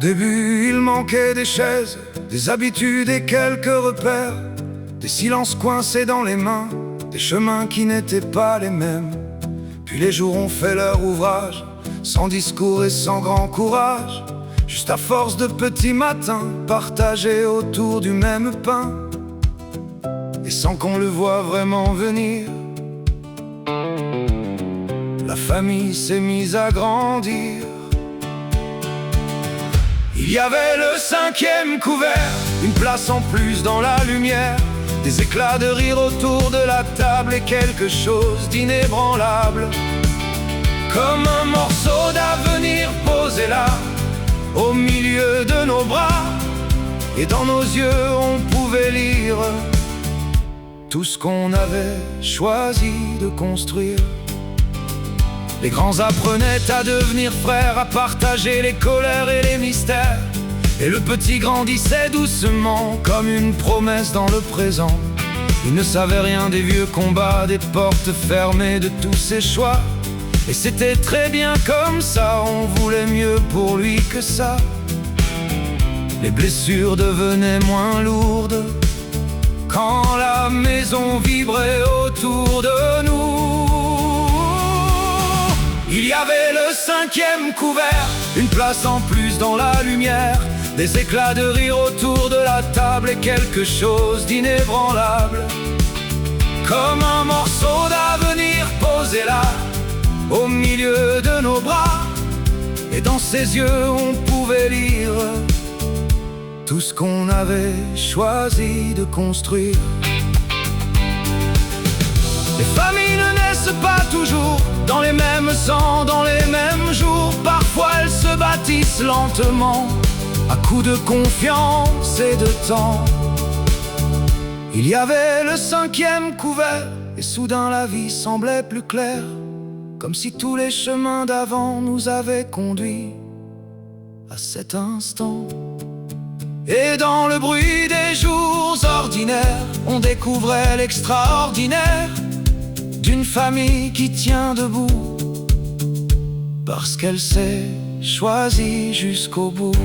début, il manquait des chaises, des habitudes et quelques repères, des silences coincés dans les mains, des chemins qui n'étaient pas les mêmes. Puis les jours ont fait leur ouvrage, sans discours et sans grand courage, juste à force de petits matins partagés autour du même pain. Et sans qu'on le voie vraiment venir, la famille s'est mise à grandir. Il y avait le 5e couvert, une place en plus dans la lumière, des éclats de rire autour de la table et quelque chose d'inébranlable, comme un morceau d'avenir posé là, au milieu de nos bras. Et dans nos yeux on pouvait lire tout ce qu'on avait choisi de construire. Les grands apprenaient à devenir frères, à partager les colères et les mystères. Et le petit grandissait doucement, comme une promesse dans le présent. Il ne savait rien des vieux combats, des portes fermées, de tous ses choix. Et c'était très bien comme ça, on voulait mieux pour lui que ça. Les blessures devenaient moins lourdes quand la maison vibrait autour de nous. Il y avait le 5e couvert, une place en plus dans la lumière, des éclats de rire autour de la table et quelque chose d'inébranlable, comme un morceau d'avenir posé là, au milieu de nos bras. Et dans ses yeux on pouvait lire tout ce qu'on avait choisi de construire. Les familles ne naissent pas toujours dans les mêmes sangs, dans les mêmes jours. Parfois elles se bâtissent lentement, à coups de confiance et de temps. Il y avait le 5e couvert, et soudain la vie semblait plus claire, comme si tous les chemins d'avant nous avaient conduits à cet instant. Et dans le bruit des jours ordinaires, on découvrait l'extraordinaire d'une famille qui tient debout, parce qu'elle s'est choisie jusqu'au bout.